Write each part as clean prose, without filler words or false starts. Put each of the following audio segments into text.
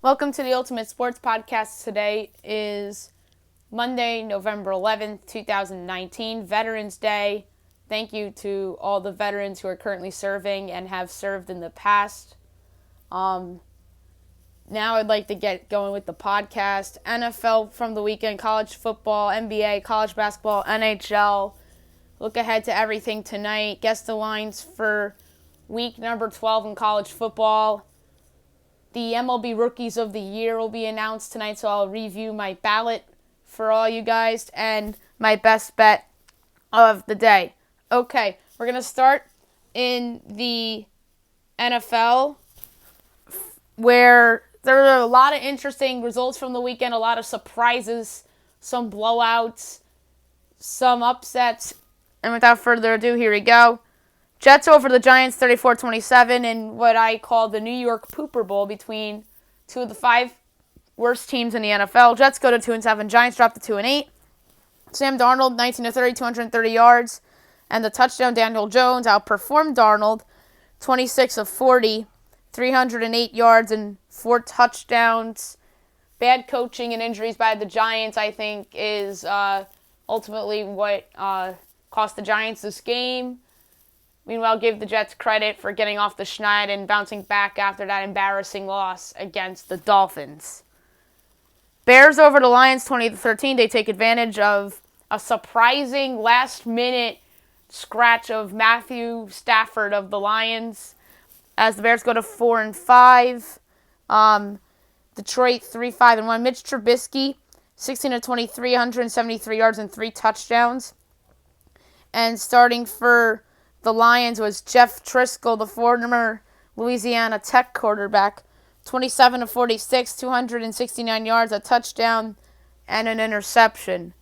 Welcome to the Ultimate Sports Podcast. Today is Monday, November 11th, 2019, Veterans Day. Thank you to all the veterans who are currently serving and have served in the past. Now I'd like to get going with the podcast. NFL from the weekend, college football, NBA, college basketball, NHL. Look ahead to everything tonight. Guess the lines for week number 12 in college football. The MLB Rookies of the Year will be announced tonight, so I'll review my ballot for all you guys and my best bet of the day. Okay, we're going to start in the NFL, where there are a lot of interesting results from the weekend, a lot of surprises, some blowouts, some upsets. And without further ado, here we go. Jets over the Giants 34-27 in what I call the New York Pooper Bowl between two of the five worst teams in the NFL. Jets go to 2-7. Giants drop to 2-8. Sam Darnold 19-30, 230 yards, and the touchdown. Daniel Jones outperformed Darnold 26 of 40, 308 yards and 4 touchdowns. Bad coaching and injuries by the Giants, I think, is ultimately what cost the Giants this game. Meanwhile, give the Jets credit for getting off the schneid and bouncing back after that embarrassing loss against the Dolphins. Bears over the Lions 20-13. They take advantage of a surprising last-minute scratch of Matthew Stafford of the Lions as the Bears go to 4-5. Detroit 3-5-1. Mitch Trubisky 16-23, 173 yards and 3 touchdowns. And starting for the Lions was Jeff Driscoll, the former Louisiana Tech quarterback, 27-46, 269 yards, a touchdown, and an interception.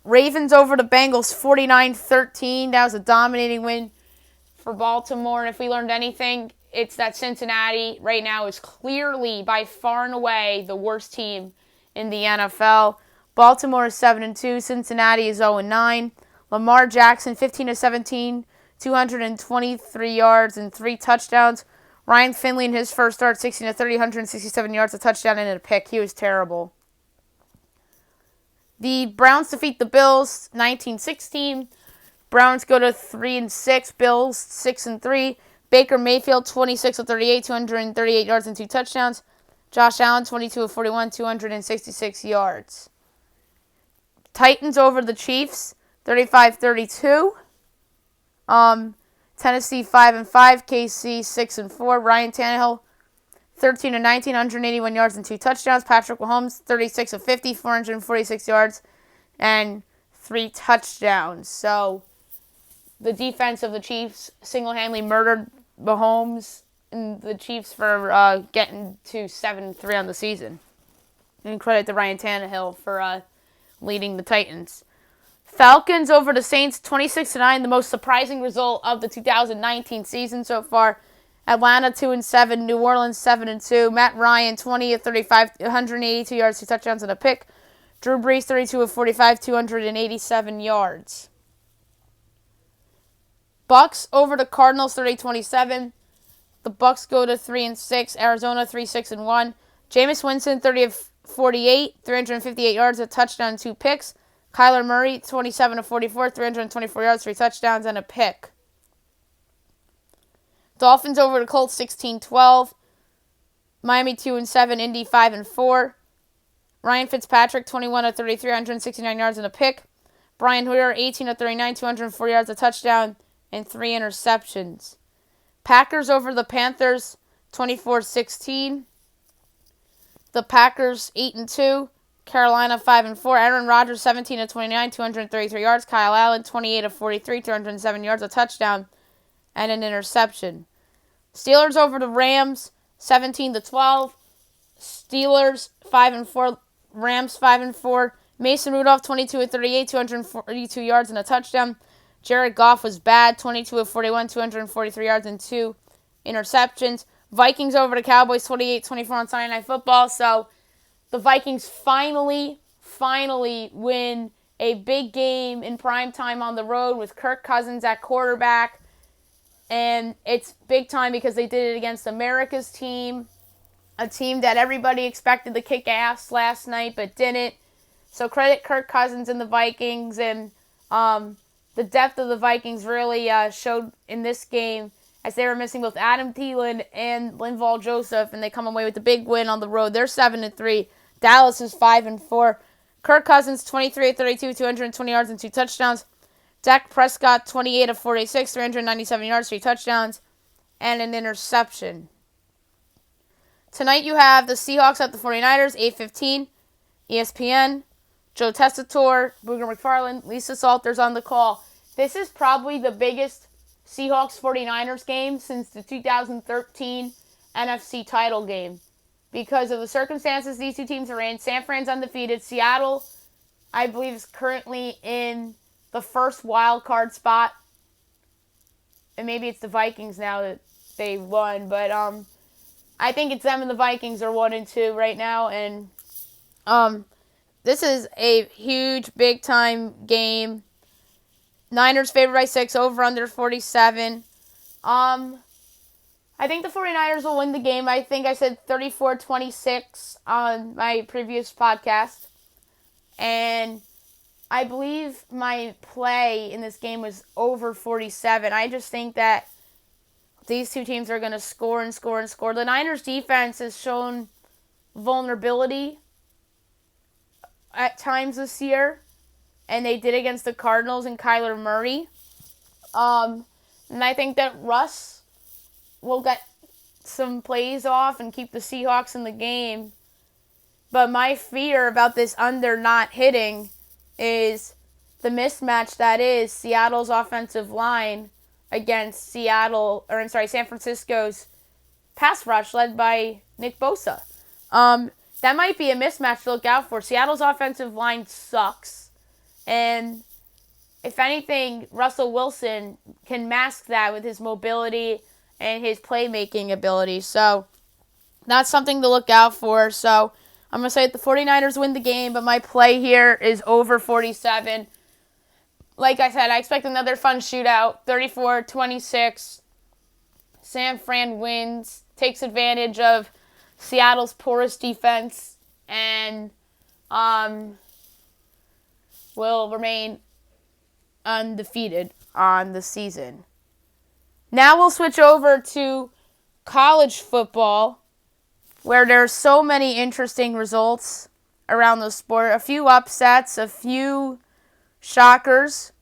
Ravens over the Bengals, 49-13. That was a dominating win for Baltimore. And if we learned anything, it's that Cincinnati right now is clearly, by far and away, the worst team in the NFL. Baltimore is 7-2. Cincinnati is 0-9. Lamar Jackson, 15-17. 223 yards and 3 touchdowns. Ryan Finley in his first start, 16-30, 167 yards, a touchdown and a pick. He was terrible. The Browns defeat the Bills, 19-16. Browns go to 3-6. Bills 6-3. Baker Mayfield, 26-38, 238 yards and 2 touchdowns. Josh Allen, 22-41, 266 yards. Titans over the Chiefs, 35-32. Tennessee 5-5, KC 6-4. Ryan Tannehill 13-19, 181 yards and 2 touchdowns. Patrick Mahomes 36-50, 446 yards and 3 touchdowns. So the defense of the Chiefs single-handedly murdered Mahomes and the Chiefs for getting to 7-3 on the season. And credit to Ryan Tannehill for leading the Titans. Falcons over the Saints, 26-9, the most surprising result of the 2019 season so far. Atlanta 2-7, New Orleans 7-2. Matt Ryan 20-35, 182 yards, 2 touchdowns and a pick. Drew Brees 32-45, 287 yards. Bucks over the Cardinals 30-27. The Bucks go to 3-6. Arizona 3-6-1. Jameis Winston 30-48, 358 yards, a touchdown, 2 picks. Kyler Murray, 27-44, 324 yards, 3 touchdowns, and a pick. Dolphins over the Colts, 16-12. Miami 2-7, Indy 5-4. Ryan Fitzpatrick, 21-33, 169 yards, and a pick. Brian Hoyer, 18-39, 204 yards, a touchdown, and 3 interceptions. Packers over the Panthers, 24-16. The Packers, 8-2. Carolina 5-4. Aaron Rodgers 17-29, 233 yards. Kyle Allen 28-43, 207 yards, a touchdown, and an interception. Steelers over the Rams 17-12. Steelers 5-4. Rams 5-4. Mason Rudolph 22-38, 242 yards and a touchdown. Jared Goff was bad, 22-41, 243 yards and 2 interceptions. Vikings over the Cowboys 28-24 on Sunday Night Football. So the Vikings finally win a big game in primetime on the road with Kirk Cousins at quarterback. And it's big time because they did it against America's team. a team that everybody expected to kick ass last night but didn't. So credit Kirk Cousins and the Vikings, and the depth of the Vikings really showed in this game as they were missing both Adam Thielen and Linval Joseph, and they come away with a big win on the road. They're 7-3. Dallas is 5-4. Kirk Cousins 23-32, 220 yards and 2 touchdowns. Dak Prescott 28-46, 397 yards, 3 touchdowns, and an interception. Tonight you have the Seahawks at the 49ers, 8:15, ESPN. Joe Tessitore, Booger McFarland, Lisa Salters on the call. This is probably the biggest Seahawks 49ers game since the 2013 NFC title game because of the circumstances these two teams are in. San Fran's undefeated. Seattle, I believe, is currently in the first wild card spot. And maybe it's the Vikings now that they won, but I think it's them and the Vikings are 1-2 right now, and this is a huge, big-time game. Niners favored by 6, over under 47. I think the 49ers will win the game. I think I said 34-26 on my previous podcast. And I believe my play in this game was over 47. I just think that these two teams are going to score and score and score. The Niners defense has shown vulnerability at times this year, and they did against the Cardinals and Kyler Murray. And I think that Russ will get some plays off and keep the Seahawks in the game. But my fear about this under not hitting is the mismatch that is Seattle's offensive line against San Francisco's pass rush led by Nick Bosa. That might be a mismatch to look out for. Seattle's offensive line sucks. And if anything, Russell Wilson can mask that with his mobility and his playmaking ability. So that's something to look out for. So I'm going to say that the 49ers win the game, but my play here is over 47. Like I said, I expect another fun shootout. 34-26. San Fran wins, takes advantage of Seattle's porous defense, and will remain undefeated on the season. Now we'll switch over to college football, where there's so many interesting results around the sport. A few upsets, a few shockers,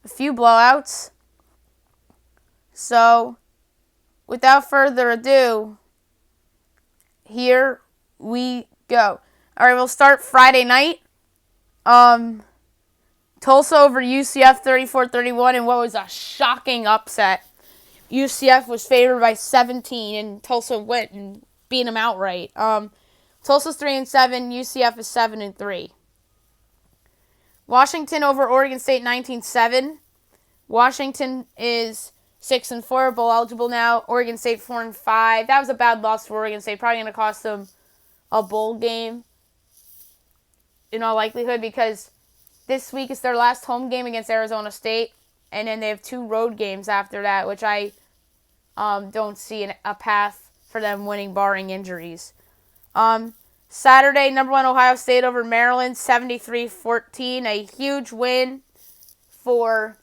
a few blowouts. So, without further ado, here we go. All right, we'll start Friday night. Tulsa over UCF 34-31 in what was a shocking upset. UCF was favored by 17, and Tulsa went and beat them outright. Tulsa's 3-7, UCF is 7-3. Washington over Oregon State 19-7. Washington is 6-4, bowl eligible now. Oregon State 4-5. That was a bad loss for Oregon State. Probably going to cost them a bowl game in all likelihood, because this week is their last home game against Arizona State, and then they have 2 road games after that, which I don't see a path for them winning barring injuries. Saturday, number 1 Ohio State over Maryland 73-14. A huge win for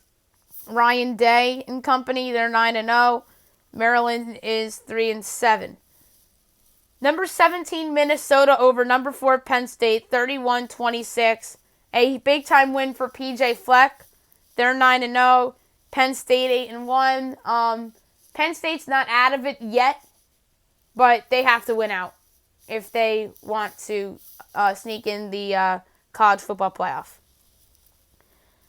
Ryan Day and company. They're 9-0. Maryland is 3-7. Number 17 Minnesota over number 4 Penn State 31-26. A big time win for PJ Fleck. They're 9-0. Penn State 8-1. Penn State's not out of it yet, but they have to win out if they want to sneak in the college football playoff.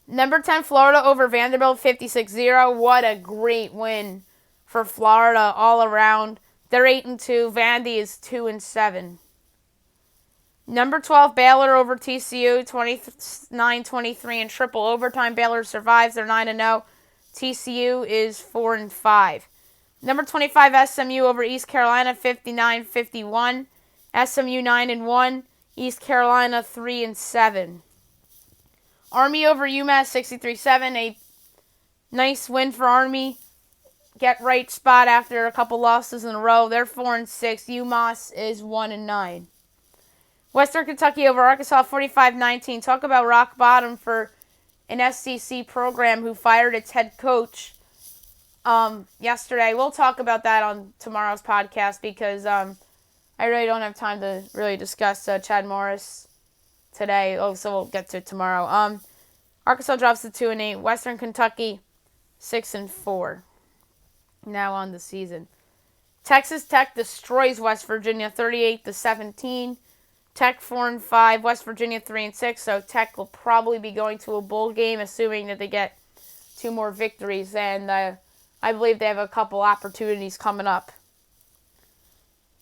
Number 10, Florida over Vanderbilt, 56-0. What a great win for Florida all around. They're 8-2. Vandy is 2-7. Number 12, Baylor over TCU, 29-23 in triple overtime. Baylor survives. They're 9-0. TCU is 4-5. Number 25, SMU over East Carolina, 59-51. SMU 9-1. East Carolina 3-7. Army over UMass 63-7. A nice win for Army. get right spot after a couple losses in a row. They're 4-6. UMass is 1-9. Western Kentucky over Arkansas 45-19. Talk about rock bottom for an SEC program who fired its head coach yesterday. We'll talk about that on tomorrow's podcast because I really don't have time to really discuss Chad Morris today. So we'll get to it tomorrow. Arkansas drops to 2-8. Western Kentucky 6-4. Now on the season. Texas Tech destroys West Virginia 38-17. Tech 4-5. West Virginia 3-6. So Tech will probably be going to a bowl game, assuming that they get 2 more victories. And I believe they have a couple opportunities coming up.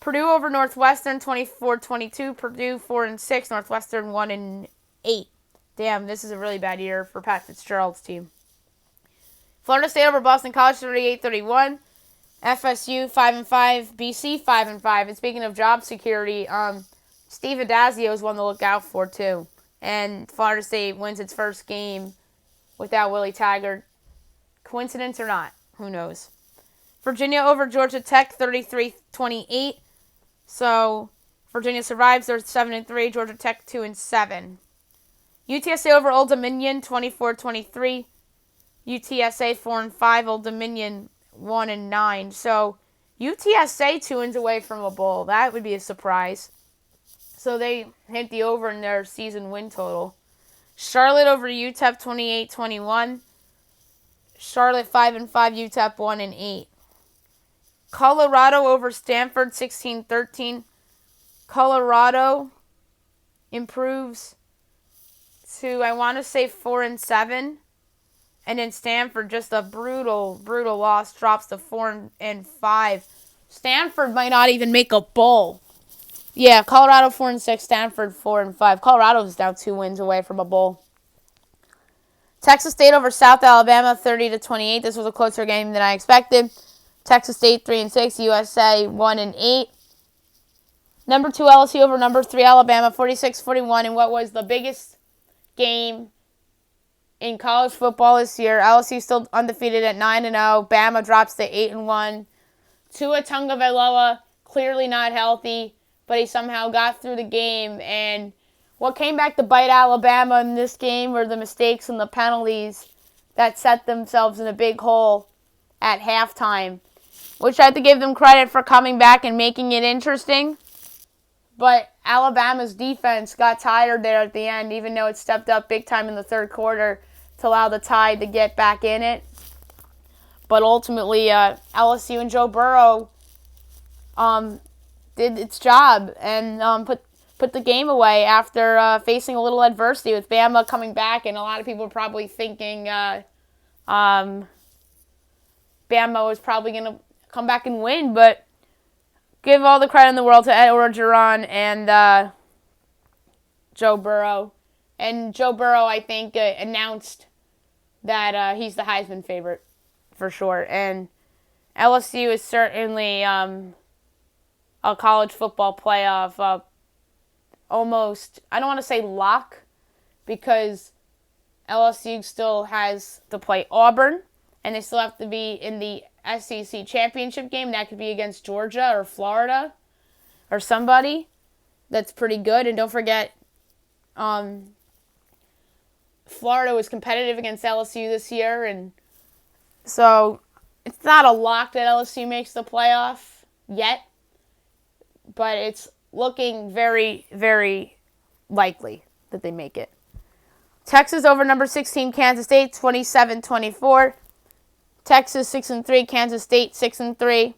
Purdue over Northwestern 24-22. Purdue 4-6. Northwestern 1-8. Damn, this is a really bad year for Pat Fitzgerald's team. Florida State over Boston College 38-31. FSU 5-5. BC 5-5. And speaking of job security, Steve Adazio is one to look out for too. And Florida State wins its first game without Willie Taggart. Coincidence or not? Who knows? Virginia over Georgia Tech 33-28. So Virginia survives. They're 7-3. Georgia Tech 2-7. UTSA over Old Dominion 24-23. UTSA 4-5. Old Dominion 1-9. So UTSA 2 wins away from a bowl. That would be a surprise. So they hit the over in their season win total. Charlotte over UTEP 28-21. Charlotte 5-5. UTEP 1-8. Colorado over Stanford 16-13. Colorado improves to, I want to say, 4-7. And then Stanford, just a brutal loss, drops to 4-5. Stanford might not even make a bowl. Yeah, Colorado 4-6, Stanford 4-5. Colorado's now 2 wins away from a bowl. Texas State over South Alabama 30-28. This was a closer game than I expected. Texas State 3-6, USA 1-8. Number 2 LSU over number 3 Alabama 46-41 in what was the biggest game in college football this year. LSU still undefeated at 9-0. Bama drops to 8-1. Tua Tagovailoa clearly not healthy, but he somehow got through the game. And what came back to bite Alabama in this game were the mistakes and the penalties that set themselves in a big hole at halftime, which I have to give them credit for coming back and making it interesting. But Alabama's defense got tired there at the end, even though it stepped up big time in the third quarter to allow the Tide to get back in it. But ultimately, LSU and Joe Burrow did its job and put the game away after facing a little adversity with Bama coming back. And a lot of people are probably thinking Bama was probably going to come back and win, but give all the credit in the world to Ed Orgeron and Joe Burrow. And Joe Burrow, I think, announced that he's the Heisman favorite for sure. And LSU is certainly a college football playoff almost, I don't want to say lock, because LSU still has to play Auburn, and they still have to be in the SEC championship game. That could be against Georgia or Florida or somebody that's pretty good. And don't forget, Florida was competitive against LSU this year, and so it's not a lock that LSU makes the playoff yet, but it's looking very, very likely that they make it. Texas over number 16 Kansas State 27-24. Texas 6-3, Kansas State 6-3.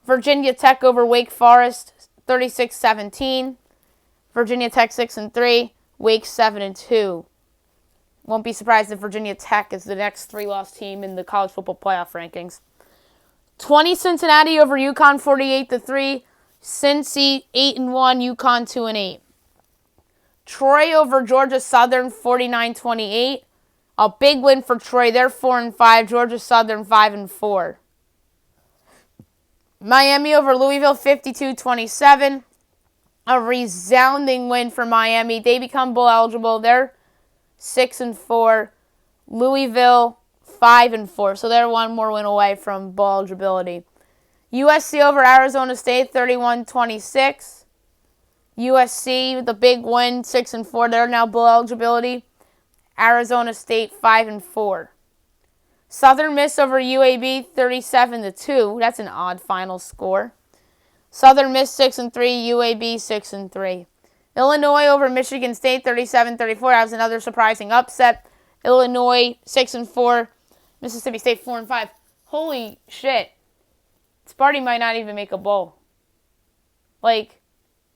Virginia Tech over Wake Forest 36-17. Virginia Tech 6-3, Wake 7-2. Won't be surprised if Virginia Tech is the next 3-loss team in the college football playoff rankings. 20 Cincinnati over UConn 48-3. Cincy 8-1, UConn 2-8. Troy over Georgia Southern 49-28. A big win for Troy. They're 4-5. Georgia Southern 5-4. Miami over Louisville 52-27. A resounding win for Miami. They become bowl eligible. They're 6-4. Louisville 5-4. So they're one more win away from bowl eligibility. USC over Arizona State, 31-26. USC, the big win, 6-4. They're now bowl eligibility. Arizona State, 5-4. Southern Miss over UAB, 37-2. That's an odd final score. Southern Miss, 6-3. UAB, 6-3. Illinois over Michigan State, 37-34. That was another surprising upset. Illinois, 6-4. Mississippi State, 4-5. Holy shit. Sparty might not even make a bowl. Like,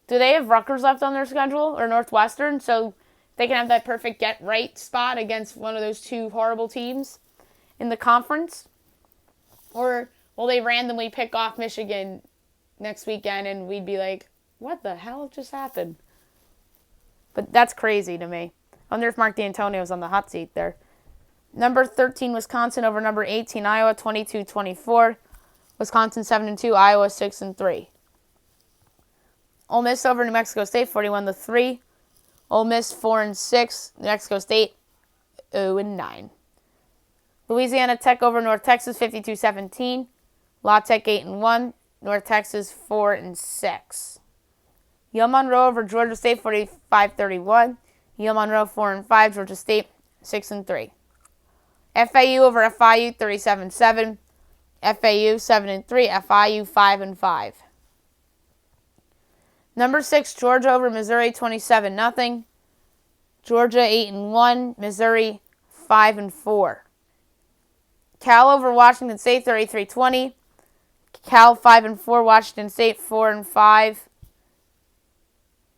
do they have Rutgers left on their schedule, or Northwestern, so they can have that perfect get-right spot against one of those two horrible teams in the conference? Or will they randomly pick off Michigan next weekend and we'd be like, what the hell just happened? But that's crazy to me. I wonder if Mark D'Antonio's on the hot seat there. Number 13, Wisconsin over number 18, Iowa, 22-24. Wisconsin 7-2, Iowa 6-3. Ole Miss over New Mexico State, 41-3. Ole Miss 4-6. New Mexico State 0-9. Louisiana Tech over North Texas, 52-17. La Tech 8-1. North Texas 4-6. Yale Monroe over Georgia State, 45-31. Yale Monroe 4-5. Georgia State 6-3. FAU over FIU, 37-7. FAU 7-3. FIU 5-5. Number 6, Georgia over Missouri, 27-0. Georgia 8-1. Missouri 5-4. Cal over Washington State, 33-20. Cal 5-4. Washington State 4-5.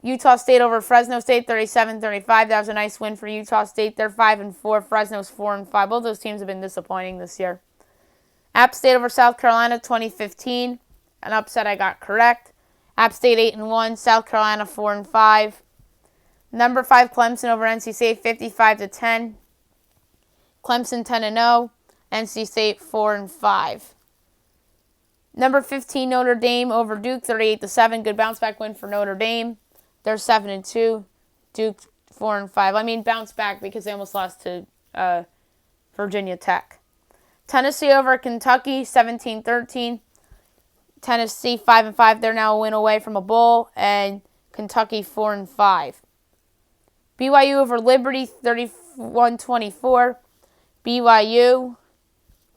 Utah State over Fresno State, 37-35. That was a nice win for Utah State. They're 5-4. Fresno's 4-5. Both those teams have been disappointing this year. App State over South Carolina, 2015. An upset I got correct. App State 8-1. South Carolina 4-5. Number 5, Clemson over NC State, 55-10. Clemson 10-0. NC State 4-5. Number 15, Notre Dame over Duke, 38-7. Good bounce back win for Notre Dame. They're 7-2. Duke 4-5. I mean, bounce back because they almost lost to Virginia Tech. Tennessee over Kentucky, 17-13. Tennessee 5-5. They're now a win away from a bowl, and Kentucky 4-5. BYU over Liberty, 31-24. BYU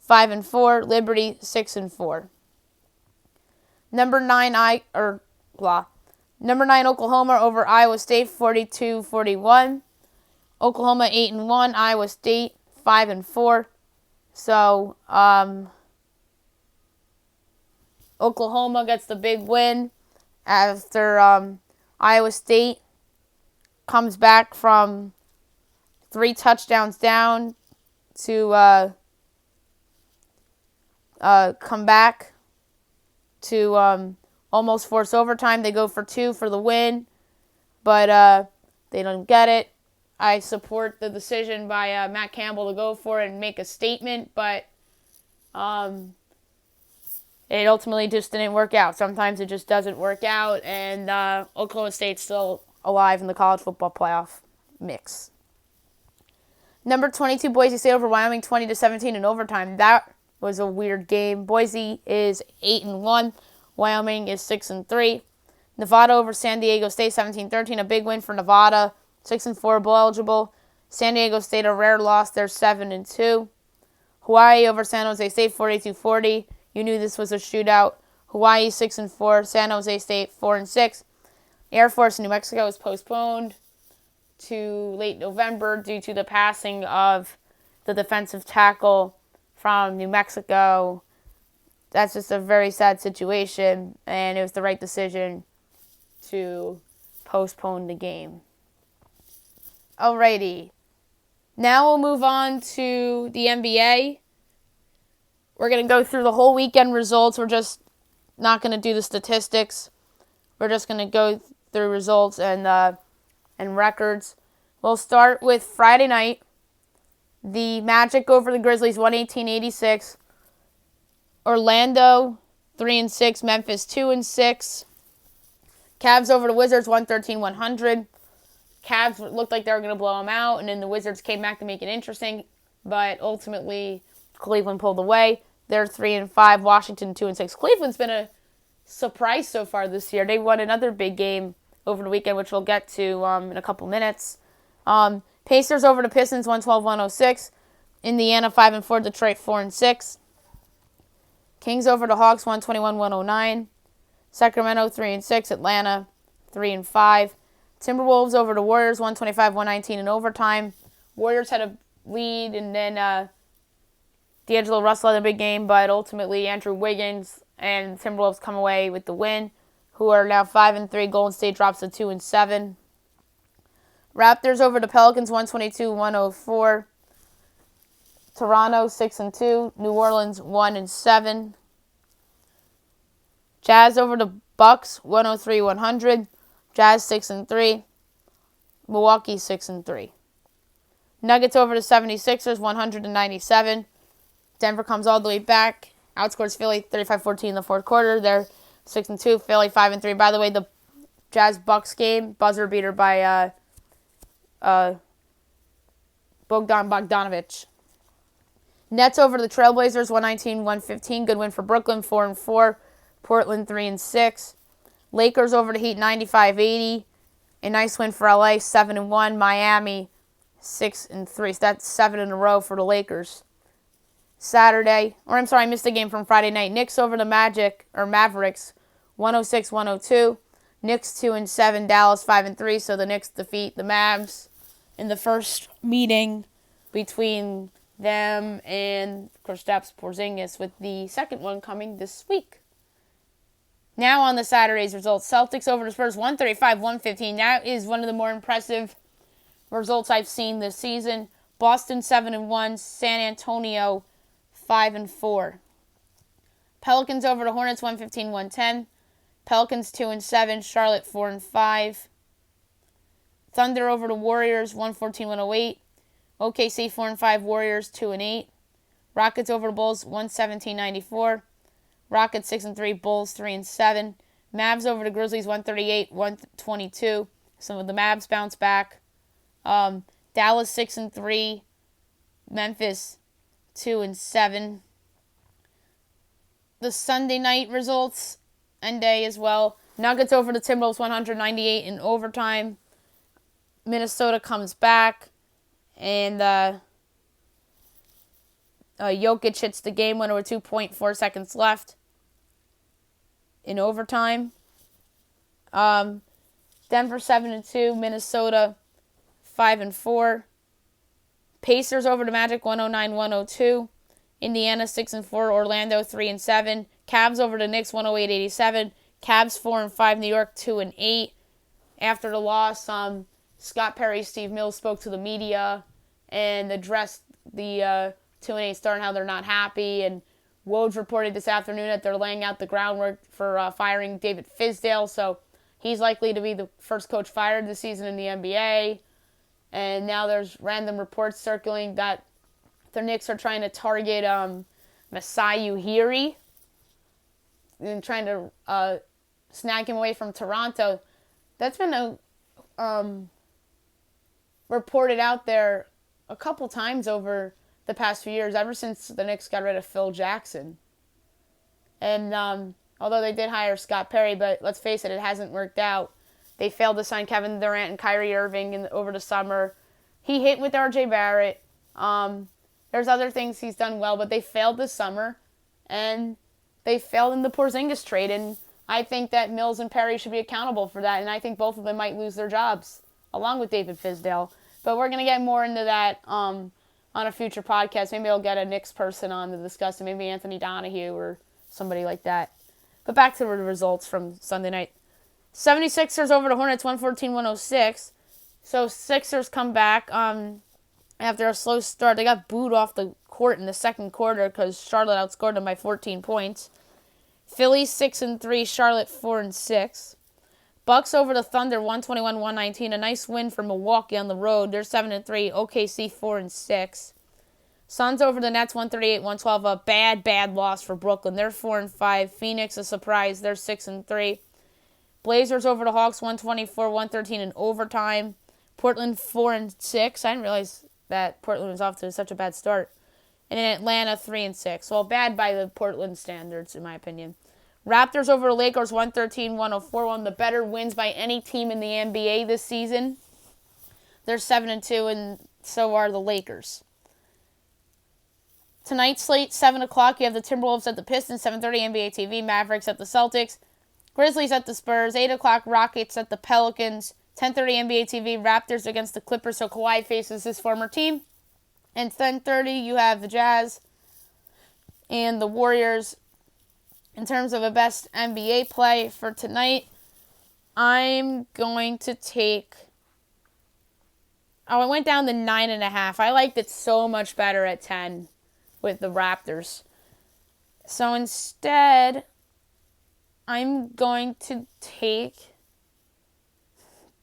5-4. Liberty 6-4. Number 9 Oklahoma over Iowa State, 42-41. Oklahoma 8-1. Iowa State 5-4. So Oklahoma gets the big win after Iowa State comes back from 3 touchdowns down to come back to almost force overtime. They go for 2 for the win, but they don't get it. I support the decision by Matt Campbell to go for it and make a statement, but it ultimately just didn't work out. Sometimes it just doesn't work out, and Oklahoma State's still alive in the college football playoff mix. Number 22, Boise State over Wyoming, 20-17 in overtime. That was a weird game. Boise is 8-1. Wyoming is 6-3. Nevada over San Diego State, 17-13. A big win for Nevada. 6-4, bowl eligible. San Diego State, a rare loss. They're 7-2. Hawaii over San Jose State, 42-40. You knew this was a shootout. Hawaii 6-4. San Jose State 4-6. Air Force New Mexico was postponed to late November due to the passing of the defensive tackle from New Mexico. That's just a very sad situation, and it was the right decision to postpone the game. Alrighty. Now we'll move on to the NBA. We're going to go through the whole weekend results. We're just not going to do the statistics. We're just going to go through results and records. We'll start with Friday night. The Magic over the Grizzlies, 118-86. Orlando, 3-6. Memphis, 2-6. Cavs over the Wizards, 113-100. Cavs looked like they were going to blow them out, and then the Wizards came back to make it interesting, but ultimately Cleveland pulled away. They're 3-5. Washington 2-6. Cleveland's been a surprise so far this year. They won another big game over the weekend, which we'll get to in a couple minutes. Pacers over the Pistons 112-106. Indiana 5-4. Detroit 4-6. Kings over the Hawks 121-109. Sacramento 3-6. Atlanta 3-5. Timberwolves over the Warriors 125-119 in overtime. Warriors had a lead, and then D'Angelo Russell had a big game, but ultimately Andrew Wiggins and Timberwolves come away with the win, who are now 5-3. Golden State drops to 2-7. Raptors over the Pelicans 122-104. Toronto 6-2. New Orleans 1-7. Jazz over the Bucks 103-100. Jazz 6-3. Milwaukee 6-3. Nuggets over the 76ers 197. Denver comes all the way back. Outscores Philly 35-14 in the fourth quarter. They're 6-2. Philly 5-3. By the way, the Jazz Bucks game, buzzer beater by Bogdan Bogdanovic. Nets over the Trailblazers 119-115. Good win for Brooklyn 4-4. Portland 3-6. Lakers over the Heat 95-80. A nice win for LA 7-1. Miami 6-3. So that's 7 in a row for the Lakers. I missed a game from Friday night. Knicks over the Mavericks 106-102. Knicks 2-7. Dallas 5-3. So the Knicks defeat the Mavs in the first meeting between them and Kristaps Porzingis, with the second one coming this week. Now on the Saturday's results. Celtics over the Spurs 135-115. That is one of the more impressive results I've seen this season. Boston 7-1. San Antonio 5-4. Pelicans over the Hornets 115-110. Pelicans 2-7. Charlotte 4-5. Thunder over the Warriors 114-108. OKC 4-5. Warriors 2-8. Rockets over the Bulls 117-94. Rockets 6-3. Bulls 3-7. Mavs over the Grizzlies 138-122. Some of the Mavs bounce back. Dallas 6-3. Memphis 2-7. The Sunday night results and day as well. Nuggets over the Timberwolves 198 in overtime. Minnesota comes back, and Jokic hits the game winner with 2.4 seconds left in overtime. Denver 7-2. Minnesota 5-4. Pacers over the Magic 109-102. Indiana 6-4. Orlando 3-7. Cavs over the Knicks 108-87. Cavs 4-5. New York 2-8. After the loss, Scott Perry, Steve Mills spoke to the media and addressed the 2-8 start and how they're not happy. And Woj reported this afternoon that they're laying out the groundwork for firing David Fizdale. So he's likely to be the first coach fired this season in the NBA. And now there's random reports circling that the Knicks are trying to target Masai Ujiri and trying to snag him away from Toronto. That's been reported out there a couple times over the past few years, ever since the Knicks got rid of Phil Jackson. And although they did hire Scott Perry, but let's face it, it hasn't worked out. They failed to sign Kevin Durant and Kyrie Irving over the summer. He hit with RJ Barrett. There's other things he's done well, but they failed this summer. And they failed in the Porzingis trade. And I think that Mills and Perry should be accountable for that. And I think both of them might lose their jobs, along with David Fizdale. But we're going to get more into that on a future podcast. Maybe I'll get a Knicks person on to discuss it. Maybe Anthony Donahue or somebody like that. But back to the results from Sunday night. 76ers over the Hornets 114-106. So Sixers come back after a slow start. They got booed off the court in the second quarter because Charlotte outscored them by 14 points. Philly 6-3, Charlotte 4-6. Bucks over the Thunder 121-119. A nice win for Milwaukee on the road. They're 7-3. OKC 4-6. Suns over the Nets 138-112. A bad loss for Brooklyn. They're 4-5. Phoenix a surprise. They're 6-3. Blazers over the Hawks 124-113 in overtime. Portland 4-6. I didn't realize that Portland was off to such a bad start. And in Atlanta, 3-6. Well, bad by the Portland standards, in my opinion. Raptors over the Lakers, 113-104. One of the better wins by any team in the NBA this season. They're 7-2, and so are the Lakers. Tonight's slate, 7 o'clock, you have the Timberwolves at the Pistons, 7:30 NBA TV, Mavericks at the Celtics, Grizzlies at the Spurs, 8 o'clock, Rockets at the Pelicans, 10:30 NBA TV, Raptors against the Clippers, so Kawhi faces his former team. And 10:30, you have the Jazz and the Warriors. In terms of a best NBA play for tonight, I'm going to take... I went down to 9.5. I liked it so much better at 10 with the Raptors. So instead, I'm going to take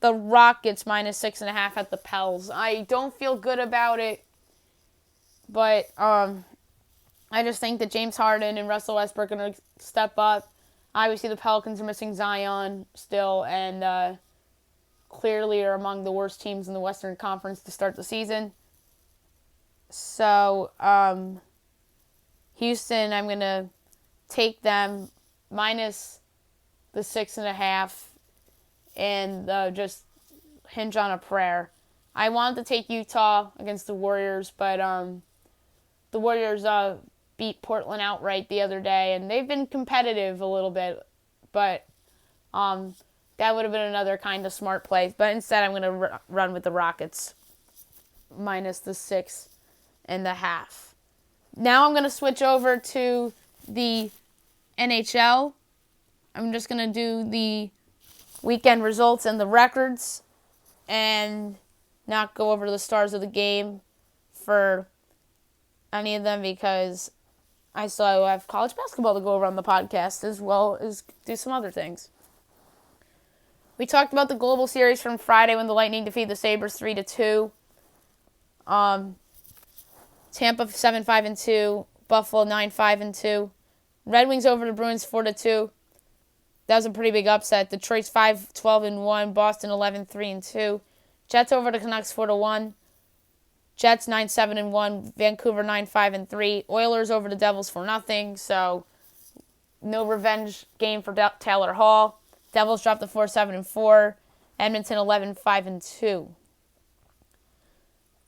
the Rockets minus 6.5 at the Pels. I don't feel good about it, but I just think that James Harden and Russell Westbrook are going to step up. Obviously, the Pelicans are missing Zion still, and clearly are among the worst teams in the Western Conference to start the season. So, Houston, I'm going to take them minus the 6.5 and just hinge on a prayer. I wanted to take Utah against the Warriors, but the Warriors beat Portland outright the other day, and they've been competitive a little bit, but that would have been another kind of smart play. But instead, I'm going to run with the Rockets minus the 6.5. Now I'm going to switch over to the NHL. I'm just going to do the weekend results and the records and not go over the stars of the game for any of them because I still have college basketball to go over on the podcast as well as do some other things. We talked about the global series from Friday when the Lightning defeated the Sabres 3-2. Tampa 7-5-2, Buffalo 9-5-2. Red Wings over the Bruins 4-2. That was a pretty big upset. Detroit's 5-12-1, Boston 11-3-2. Jets over the Canucks 4-1. Jets 9-7-1, Vancouver 9-5-3. Oilers over the Devils 4-0. So no revenge game for Taylor Hall. Devils dropped to 4-7-4. Edmonton 11-5-2.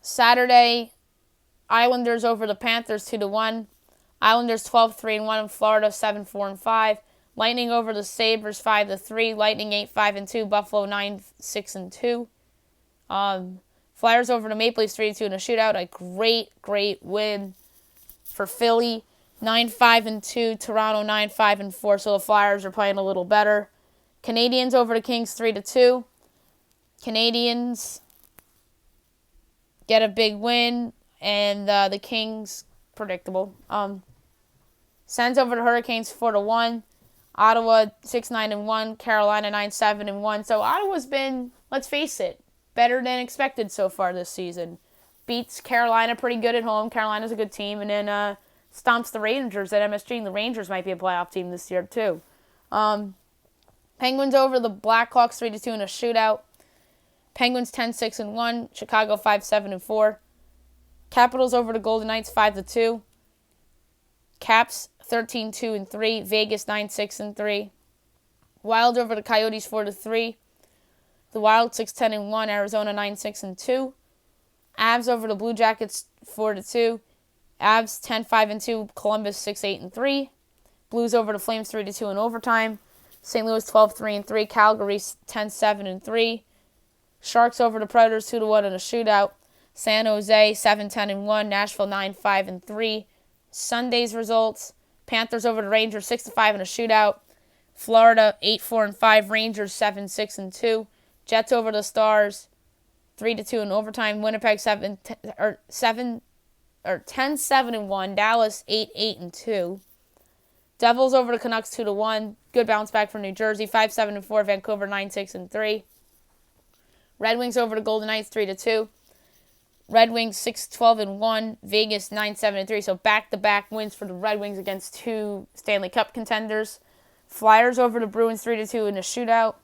Saturday, Islanders over the Panthers 2-1. Islanders 12-3-1 and Florida 7-4-5. Lightning over the Sabres 5-3. Lightning 8-5-2. Buffalo 9-6-2. Flyers over the Maple Leafs 3-2 in a shootout. A great win for Philly. 9-5-2. Toronto 9-5-4. So the Flyers are playing a little better. Canadians over the Kings 3-2. Canadians get a big win, and the Kings predictable. Sens over the Hurricanes 4-1. Ottawa 6-9-1. Carolina 9-7-1. So Ottawa's been, let's face it, better than expected so far this season. Beats Carolina pretty good at home. Carolina's a good team, and then stomps the Rangers at MSG. And the Rangers might be a playoff team this year too. Penguins over the Blackhawks 3-2 in a shootout. Penguins 10-6-1. Chicago 5-7-4. Capitals over the Golden Knights 5-2. Caps 13-2-3. Vegas 9-6-3. Wild over the Coyotes 4-3. The Wild 6-10-1. Arizona 9-6-2. Avs over the Blue Jackets 4-2. Avs 10-5-2. Columbus 6-8-3. Blues over the Flames 3-2 in overtime. St. Louis 12-3-3. Calgary 10-7-3. Sharks over the Predators 2-1 in a shootout. San Jose 7-10-1. Nashville 9-5-3. Sunday's results: Panthers over the Rangers 6-5 in a shootout. Florida 8-4-5. Rangers 7-6-2. Jets over the Stars 3-2 in overtime. Winnipeg 10-7-1. Dallas 8-8-2. Devils over the Canucks 2-1. Good bounce back from New Jersey 5-7-4. Vancouver 9-6-3. Red Wings over the Golden Knights 3-2. Red Wings 6-12-1. Vegas 9-7-3. So back-to-back wins for the Red Wings against two Stanley Cup contenders. Flyers over the Bruins 3-2 in a shootout.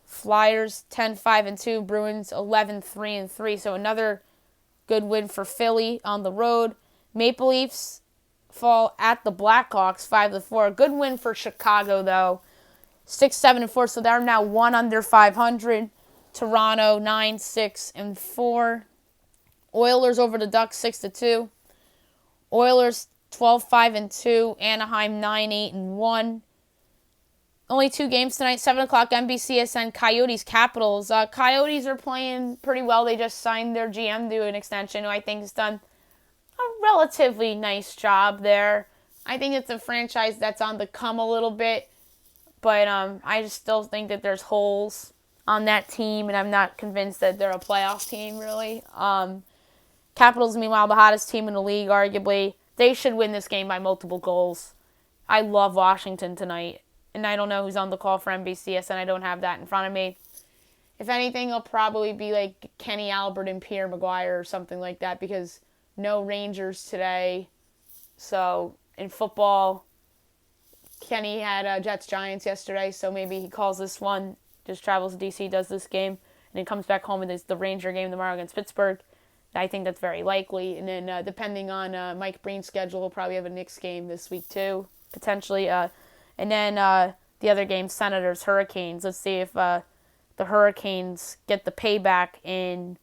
Flyers 10-5-2. Bruins 11-3-3. So another good win for Philly on the road. Maple Leafs fall at the Blackhawks 5-4. Good win for Chicago, though. 6-7-4, so they're now 1 under 500. Toronto 9-6-4. Oilers over the Ducks 6-2. Oilers 12-5-2. Anaheim 9-8-1. Only 2 games tonight. 7 o'clock NBCSN. Coyotes Capitals. Coyotes are playing pretty well. They just signed their GM to an extension, who I think has done a relatively nice job there. I think it's a franchise that's on the come a little bit, but I just still think that there's holes on that team, and I'm not convinced that they're a playoff team, really. Capitals, meanwhile, the hottest team in the league, arguably. They should win this game by multiple goals. I love Washington tonight, and I don't know who's on the call for NBCS, and I don't have that in front of me. If anything, it'll probably be like Kenny Albert and Pierre Maguire or something like that, because no Rangers today. So, in football, Kenny had Jets-Giants yesterday, so maybe he calls this one, just travels to D.C., does this game, and he comes back home and does the Ranger game tomorrow against Pittsburgh. I think that's very likely. And then depending on Mike Breen's schedule, he'll probably have a Knicks game this week too, potentially. And then the other game, Senators, Hurricanes. Let's see if the Hurricanes get the payback in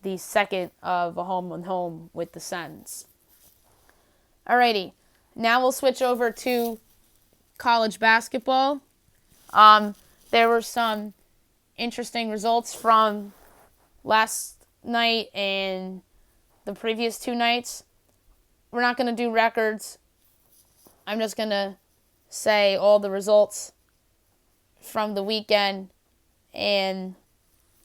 the second of a home-and-home with the Sens. Alrighty, now we'll switch over to college basketball. There were some interesting results from last night and the previous 2 nights. We're not going to do records. I'm just going to say all the results from the weekend, and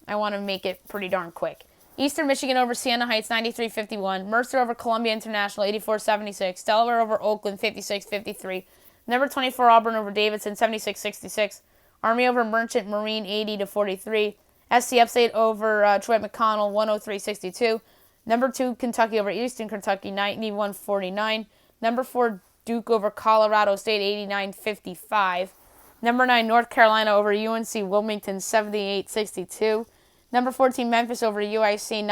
I want to make it pretty darn quick. Eastern Michigan over Siena Heights, 93-51. Mercer over Columbia International, 84-76. Delaware over Oakland, 56-53. Number 24 Auburn over Davidson, 76-66. Army over Merchant Marine, 80-43. SC Upstate over Troy McConnell, 103-62. Number 2 Kentucky over Eastern Kentucky, 91-49. Number 4 Duke over Colorado State, 89-55. Number 9 North Carolina over UNC Wilmington, 78-62. Number 14, Memphis over UIC,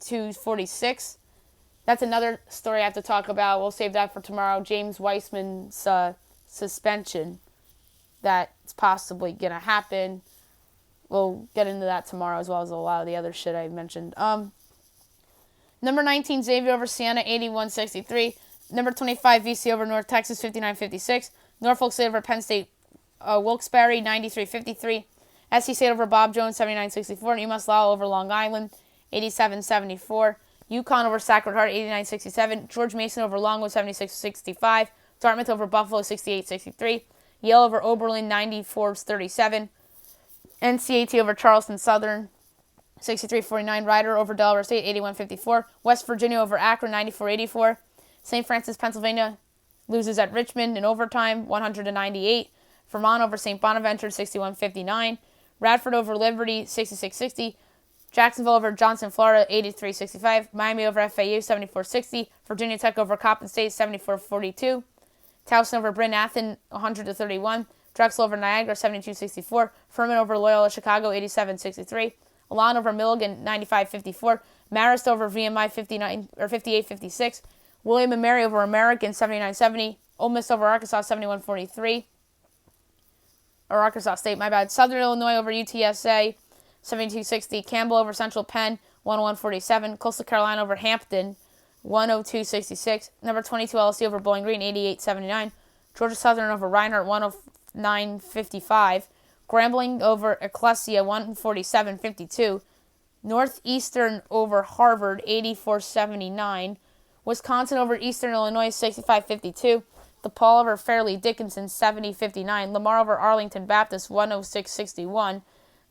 92-46. That's another story I have to talk about. We'll save that for tomorrow. James Weissman's suspension. That's possibly going to happen. We'll get into that tomorrow, as well as a lot of the other shit I mentioned. Number 19, Xavier over Siena, 81-63. Number 25, VC over North Texas, 59-56. Norfolk State over Penn State, Wilkes-Barre, 93-53. SC State over Bob Jones, 79-64. UMass Lowell over Long Island, 87-74. UConn over Sacred Heart, 89-67. George Mason over Longwood, 76-65. Dartmouth over Buffalo, 68-63. Yale over Oberlin, 94-37. NCAT over Charleston Southern, 63-49. Rider over Delaware State, 81-54. West Virginia over Akron, 94-84. St. Francis, Pennsylvania loses at Richmond in overtime, 100-98. Vermont over St. Bonaventure, 61-59. Radford over Liberty, 66-60. Jacksonville over Johnson, Florida, 83-65. Miami over FAU, 74-60. Virginia Tech over Coppin State, 74-42. Towson over Bryn Athyn, 100-31. Drexel over Niagara, 72-64. Furman over Loyola Chicago, 87-63. Elan over Milligan, 95-54. Marist over VMI, 58-56. William and Mary over American, 79-70. Ole Miss over Arkansas, 71-43. Or Arkansas State, my bad. Southern Illinois over UTSA, 72-60. Campbell over Central Penn, 101-47. Coastal Carolina over Hampton, 102-66. Number 22 LSU over Bowling Green, 88-79. Georgia Southern over Reinhardt, 109-55. Grambling over Ecclesia, 147-52. Northeastern over Harvard, 84-79. Wisconsin over Eastern Illinois, 65-52. DePaul over Fairleigh Dickinson, 70-59. Lamar over Arlington Baptist, 106-61.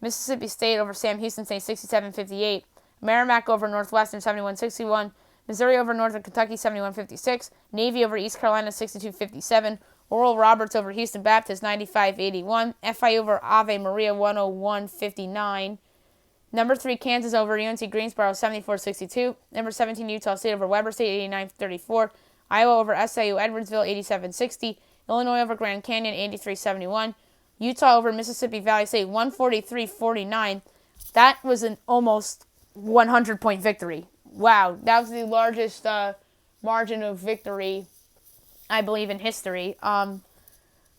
Mississippi State over Sam Houston State, 67-58. Merrimack over Northwestern, 71-61. Missouri over Northern Kentucky, 71-56. Navy over East Carolina, 62-57. Oral Roberts over Houston Baptist, 95-81. FIU over Ave Maria, 101-59. Number 3, Kansas over UNC Greensboro, 74-62. Number 17, Utah State over Weber State, 89-34. Iowa over SIU Edwardsville, 87-60. Illinois over Grand Canyon, 83-71. Utah over Mississippi Valley State, 143-49. That was an almost 100-point victory. Wow, that was the largest margin of victory, I believe, in history.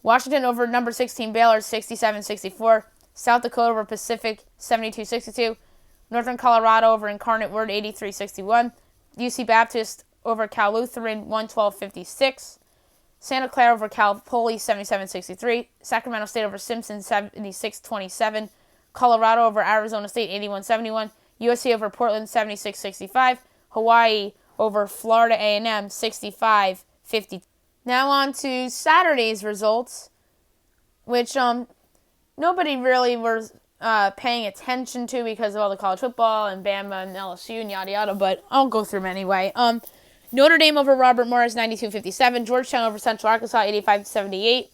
Washington over number 16 Baylor 67-64. South Dakota over Pacific 72-62. Northern Colorado over Incarnate Word 83-61. UC Baptist over Cal Lutheran 112-56. Santa Clara over Cal Poly 77-63. Sacramento State over Simpson 76-27. Colorado over Arizona State 81-71. USC over Portland 76-65. Hawaii over Florida A&M 65-52. Now on to Saturday's results, which nobody really was paying attention to because of all the college football and Bama and LSU and yada yada, but I'll go through them anyway. Notre Dame over Robert Morris 92-57. Georgetown over Central Arkansas 85-78.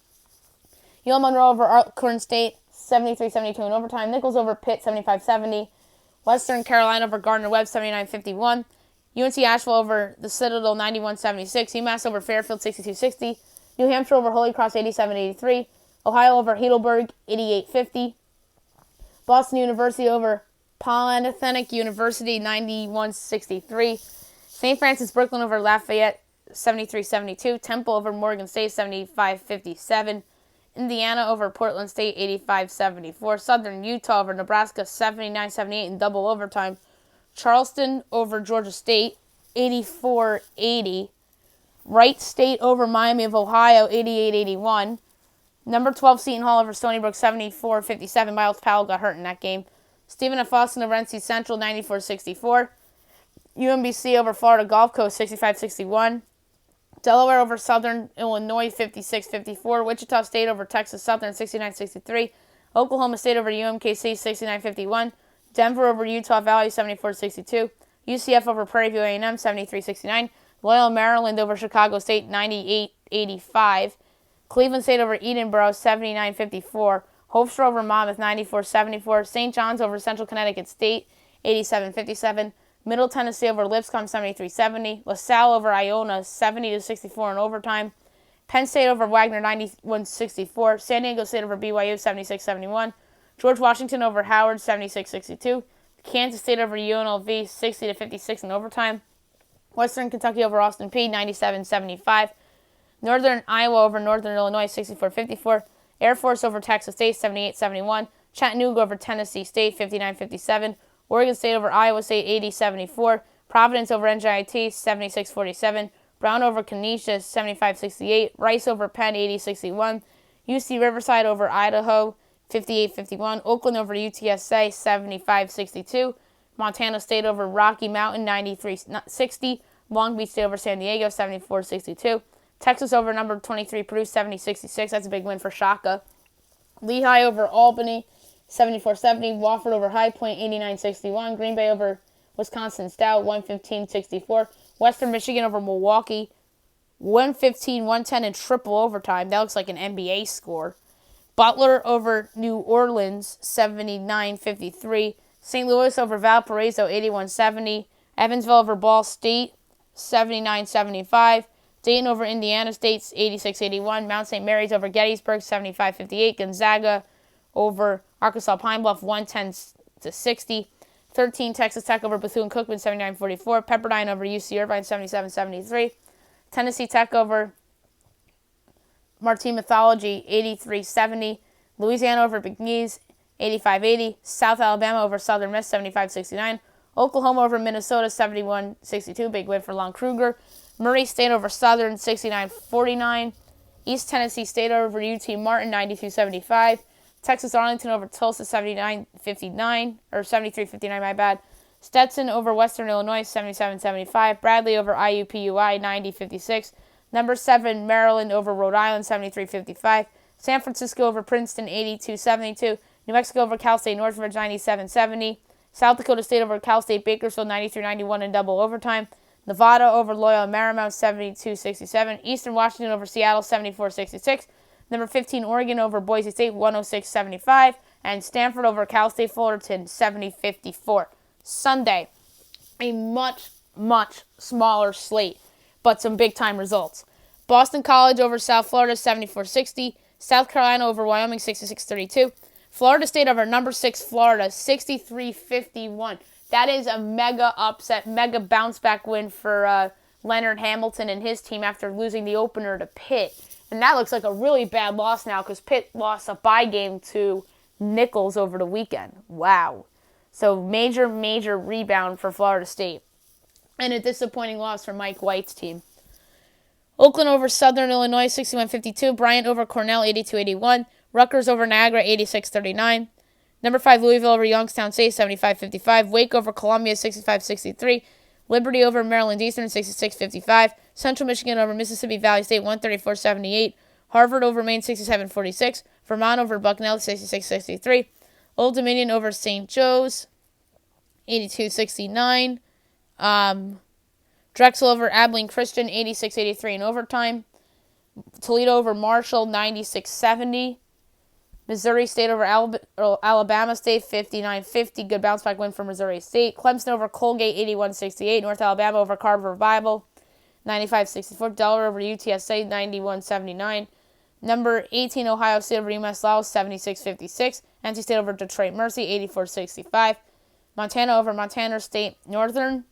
UL Monroe over Alcorn State 73-72 in overtime. Nichols over Pitt 75-70. Western Carolina over Gardner-Webb 79-51. UNC Asheville over the Citadel 91-76. UMass over Fairfield 62-60. New Hampshire over Holy Cross 87-83. Ohio over Heidelberg 88-50. Boston University over Polytechnic University 91-63. St. Francis Brooklyn over Lafayette 73-72. Temple over Morgan State 75-57. Indiana over Portland State 85-74. Southern Utah over Nebraska 79-78 in double overtime. Charleston over Georgia State 84-80. Wright State over Miami of Ohio 88-81. Number 12 Seton Hall over Stony Brook 74-57. Miles Powell got hurt in that game. Stephen F. Austin over NC Central 94-64. UMBC over Florida Gulf Coast 65-61. Delaware over Southern Illinois 56-54. Wichita State over Texas Southern 69-63. Oklahoma State over UMKC 69-51. Denver over Utah Valley 74-62. UCF over Prairie View A&M 73-69. Loyola Maryland over Chicago State 98-85. Cleveland State over Edinboro 79-54. Hofstra over Monmouth 94-74. St. John's over Central Connecticut State 87-57. Middle Tennessee over Lipscomb 73-70. LaSalle over Iona 70-64 in overtime. Penn State over Wagner 91-64. San Diego State over BYU 76-71. George Washington over Howard 76-62. Kansas State over UNLV 60-56 in overtime. Western Kentucky over Austin Peay 97-75. Northern Iowa over Northern Illinois 64-54. Air Force over Texas State 78-71. Chattanooga over Tennessee State 59-57. Oregon State over Iowa State 80-74. Providence over NJIT 76-47. Brown over Canisius 75-68. Rice over Penn 80-61. UC Riverside over Idaho 58-51. Oakland over UTSA 75-62. Montana State over Rocky Mountain 93-60. Long Beach State over San Diego 74-62. Texas over number 23 Purdue 70-66. That's a big win for Shaka. Lehigh over Albany 74-70. Wofford over High Point 89-61. Green Bay over Wisconsin Stout 115-64. Western Michigan over Milwaukee 115-110 in triple overtime. That looks like an NBA score. Butler over New Orleans 79-53. St. Louis over Valparaiso 81-70. Evansville over Ball State 79-75. Dayton over Indiana State 86-81. Mount St. Mary's over Gettysburg 75-58. Gonzaga over Arkansas Pine Bluff 110-60. 13 Texas Tech over Bethune-Cookman 79-44. Pepperdine over UC Irvine 77-73. Tennessee Tech over Martin Mythology 83-70. Louisiana over McNeese 85-80. South Alabama over Southern Miss 75-69. Oklahoma over Minnesota 71-62. Big win for Lon Kruger. Murray State over Southern 69-49. East Tennessee State over UT Martin 92-75. Texas Arlington over Tulsa 79-59 or 73-59, my bad. Stetson over Western Illinois 77-75. Bradley over IUPUI 90-56. Number 7 Maryland over Rhode Island 73-55. San Francisco over Princeton 82-72. New Mexico over Cal State Northridge 97-70. South Dakota State over Cal State Bakersfield 93-91 in double overtime. Nevada over Loyola Marymount 72-67. Eastern Washington over Seattle 74-66. Number 15 Oregon over Boise State 106-75. And Stanford over Cal State Fullerton 70-54. Sunday, a much, much smaller slate, but some big-time results. Boston College over South Florida 74-60. South Carolina over Wyoming 66-32. Florida State over number 6 Florida 63-51. That is a mega upset, mega bounce-back win for Leonard Hamilton and his team after losing the opener to Pitt. And that looks like a really bad loss now because Pitt lost a bye game to Nichols over the weekend. Wow. So major rebound for Florida State. And a disappointing loss for Mike White's team. Oakland over Southern Illinois, 61-52. Bryant over Cornell, 82-81. Rutgers over Niagara, 86-39. Number 5, Louisville over Youngstown State, 75-55. Wake over Columbia, 65-63. Liberty over Maryland Eastern, 66-55. Central Michigan over Mississippi Valley State, 134-78. Harvard over Maine, 67-46. Vermont over Bucknell, 66-63. Old Dominion over St. Joe's, 82-69. Drexel over Abilene Christian, 86-83 in overtime. Toledo over Marshall, 96-70. Missouri State over Alabama State, 59-50. Good bounce back win for Missouri State. Clemson over Colgate, 81-68. North Alabama over Carver Bible, 95-64. Delaware over UTSA, 91-79. Number 18, Ohio State over UMass Lowell, 76-56. NC State over Detroit Mercy, 84-65. Montana over Montana State Northern,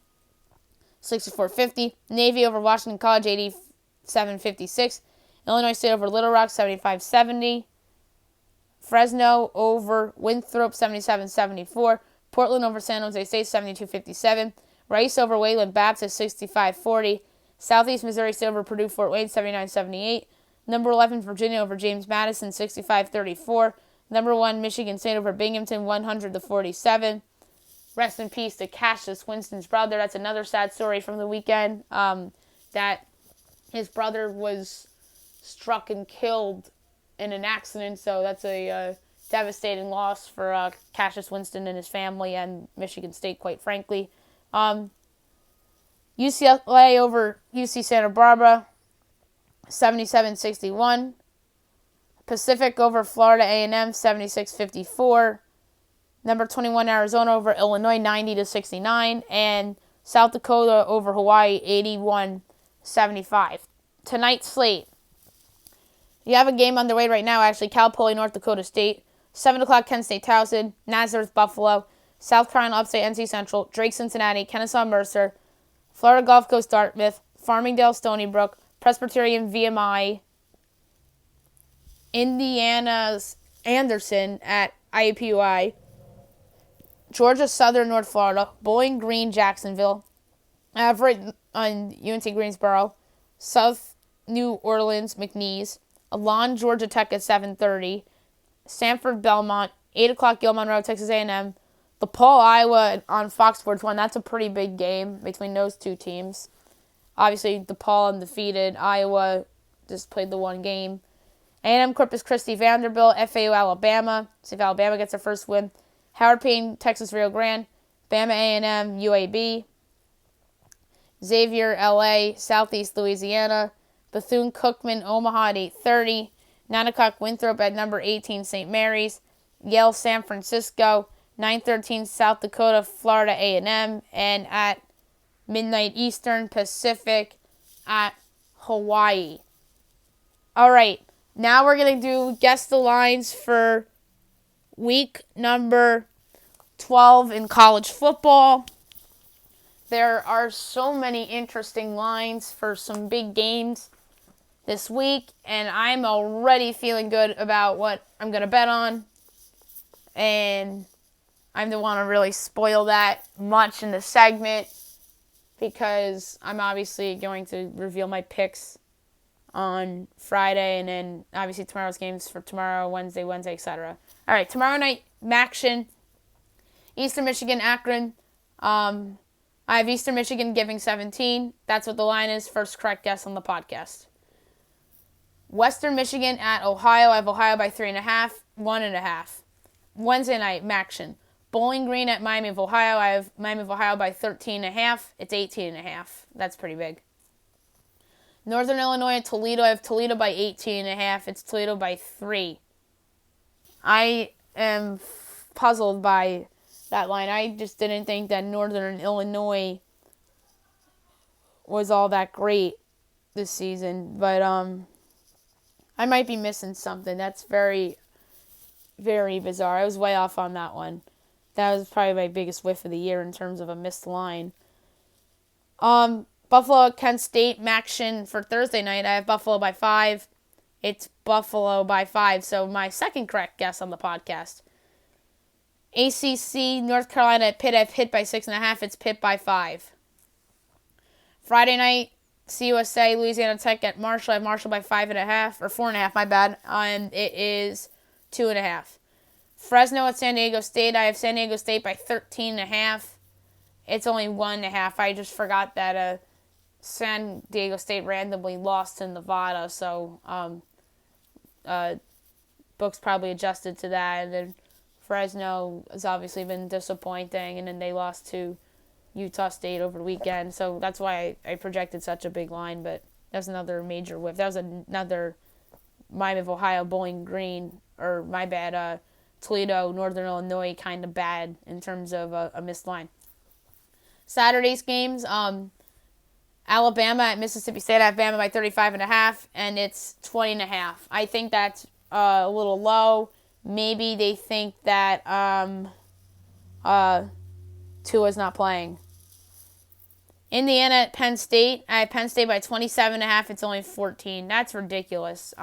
64-50. Navy over Washington College, 87-56. Illinois State over Little Rock, 75-70. Fresno over Winthrop, 77-74. Portland over San Jose State, 72-57. Rice over Wayland Baptist, 65-40. Southeast Missouri State over Purdue Fort Wayne, 79-78. Number 11, Virginia over James Madison, 65-34. Number 1, Michigan State over Binghamton, 100-47. Rest in peace to Cassius Winston's brother. That's another sad story from the weekend, that his brother was struck and killed in an accident. So that's a devastating loss for Cassius Winston and his family and Michigan State, quite frankly. UCLA over UC Santa Barbara, 77-61. Pacific over Florida A&M, 76-54. Number 21, Arizona over Illinois, 90-69. And South Dakota over Hawaii, 81-75. Tonight's slate. You have a game underway right now, actually. Cal Poly, North Dakota State. 7 o'clock, Kent State Towson. Nazareth, Buffalo. South Carolina, upstate NC Central. Drake, Cincinnati. Kennesaw, Mercer. Florida Gulf Coast, Dartmouth. Farmingdale, Stony Brook. Presbyterian, VMI. Indiana's Anderson at IUPUI. Georgia Southern, North Florida. Bowling Green, Jacksonville. Everett on UNC Greensboro. South New Orleans, McNeese. Alon, Georgia Tech at 7:30. Sanford, Belmont. 8 o'clock, Gilman Road, Texas A&M. DePaul, Iowa on Fox Sports 1. That's a pretty big game between those two teams. Obviously, DePaul undefeated. Iowa just played the one game. A&M, Corpus Christi, Vanderbilt. FAU, Alabama. See if Alabama gets their first win. Howard Payne, Texas, Rio Grande. Bama, A&M, UAB. Xavier, LA. Southeast Louisiana. Bethune-Cookman, Omaha at 8:30. 9 o'clock, Winthrop at number 18, St. Mary's. Yale, San Francisco. 9:13, South Dakota, Florida A&M. And at midnight Eastern, Pacific at Hawaii. All right, now we're going to do guess the lines for week number 12 in college football. There are so many interesting lines for some big games this week, and I'm already feeling good about what I'm going to bet on, and I don't want to really spoil that much in the segment because I'm obviously going to reveal my picks on Friday, and then obviously tomorrow's games for tomorrow, Wednesday, etc. All right, tomorrow night, Maction, Eastern Michigan, Akron. I have Eastern Michigan giving 17. That's what the line is. First correct guess on the podcast. Western Michigan at Ohio. I have Ohio by 3.5, 1.5. Wednesday night, Maction. Bowling Green at Miami of Ohio. I have Miami of Ohio by 13.5. It's 18.5. That's pretty big. Northern Illinois at Toledo. I have Toledo by 18.5. It's Toledo by 3. I am puzzled by that line. I just didn't think that Northern Illinois was all that great this season. But I might be missing something. That's very, very bizarre. I was way off on that one. That was probably my biggest whiff of the year in terms of a missed line. Buffalo at Kent State, Maction for Thursday night. I have Buffalo by 5. It's Buffalo by 5, so my second correct guess on the podcast. ACC, North Carolina at Pitt. I have Pitt by 6.5. It's Pitt by 5. Friday night, CUSA, Louisiana Tech at Marshall. I have Marshall by 5.5, or 4.5, my bad. And it is 2.5. Fresno at San Diego State. I have San Diego State by 13.5. It's only 1.5. I just forgot that San Diego State randomly lost to Nevada, so books probably adjusted to that. And then Fresno has obviously been disappointing, and then they lost to Utah State over the weekend, so that's why I projected such a big line, but that's another major whiff. That was another Miami of Ohio, Bowling Green, or my bad, Toledo, Northern Illinois, kind of bad in terms of a missed line. Saturday's games, Alabama at Mississippi State. I have Bama by 35.5, and it's 20.5. I think that's a little low. Maybe they think that Tua's not playing. Indiana at Penn State. I have Penn State by 27.5. It's only 14. That's ridiculous.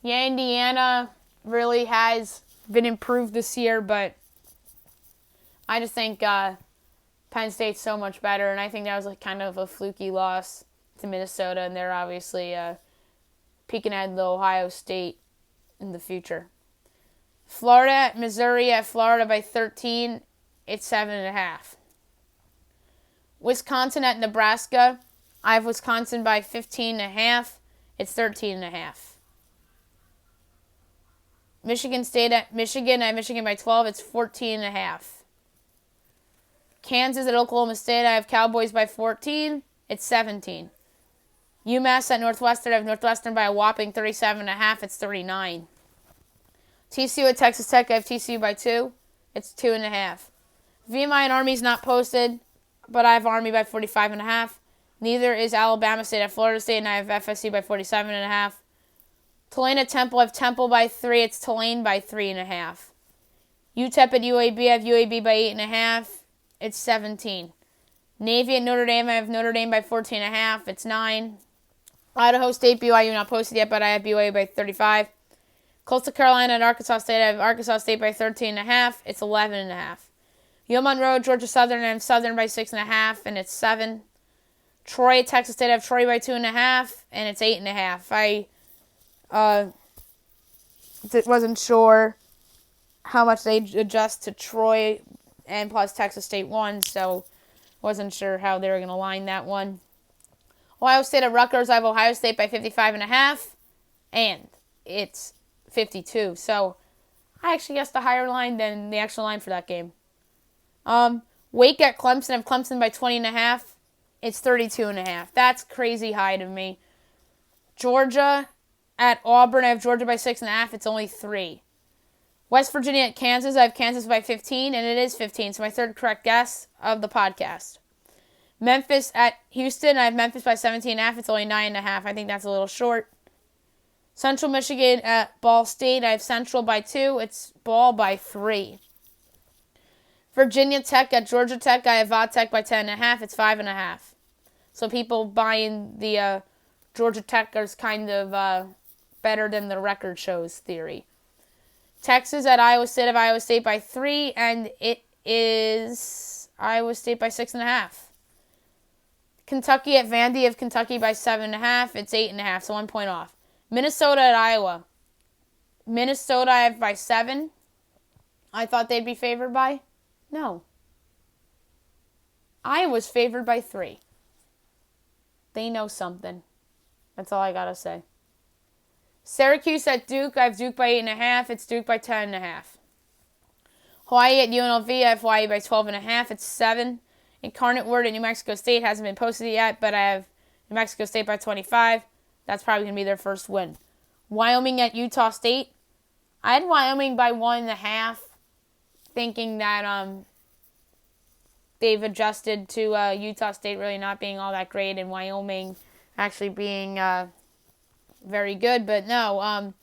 Indiana really has been improved this year, but I just think Penn State's so much better, and I think that was kind of a fluky loss to Minnesota, and they're obviously peeking at the Ohio State in the future. Florida at Missouri. At Florida by 13. It's 7.5. Wisconsin at Nebraska. I have Wisconsin by 15.5. It's 13.5. Michigan State at Michigan. I have Michigan by 12. It's 14.5. Kansas at Oklahoma State. I have Cowboys by 14. It's 17. UMass at Northwestern. I have Northwestern by a whopping 37.5. It's 39. TCU at Texas Tech. I have TCU by 2. It's 2.5. VMI and Army's not posted, but I have Army by 45.5. Neither is Alabama State at Florida State, and I have FSU by 47.5. Tulane at Temple. I have Temple by 3. It's Tulane by 3.5. UTEP at UAB. I have UAB by 8.5. It's 17. Navy at Notre Dame. I have Notre Dame by 14.5. It's 9. Idaho State, BYU not posted yet, but I have BYU by 35. Coastal Carolina at Arkansas State. I have Arkansas State by 13.5. It's 11.5. UL Monroe, Georgia Southern. I have Southern by 6.5, and it's 7. Troy at Texas State. I have Troy by 2.5, and it's 8.5. I wasn't sure how much they adjust to Troy, and plus Texas State won, so wasn't sure how they were going to line that one. Ohio State at Rutgers. I have Ohio State by 55.5, and it's 52. So I actually guessed a higher line than the actual line for that game. Wake at Clemson. I have Clemson by 20.5. It's 32.5. That's crazy high to me. Georgia at Auburn. I have Georgia by 6.5. It's only 3. West Virginia at Kansas. I have Kansas by 15, and it is 15. So my third correct guess of the podcast. Memphis at Houston. I have Memphis by 17.5. It's only 9.5. I think that's a little short. Central Michigan at Ball State. I have Central by 2. It's Ball by 3. Virginia Tech at Georgia Tech. I have Va-Tech by 10.5. It's 5.5. So people buying the Georgia Techers kind of better than the record shows theory. Texas at Iowa State. I have Iowa State by 3, and it is Iowa State by 6.5. Kentucky at Vandy. Of Kentucky by 7.5. It's 8.5, so 1 point off. Minnesota at Iowa. Minnesota I have by 7. I thought they'd be favored by. No. Iowa's favored by 3. They know something. That's all I gotta say. Syracuse at Duke. I have Duke by 8.5. It's Duke by 10.5. Hawaii at UNLV. I have Hawaii by 12.5. It's 7. Incarnate Word at New Mexico State hasn't been posted yet, but I have New Mexico State by 25. That's probably going to be their first win. Wyoming at Utah State. I had Wyoming by 1.5, thinking that they've adjusted to Utah State really not being all that great and Wyoming actually being very good. But no,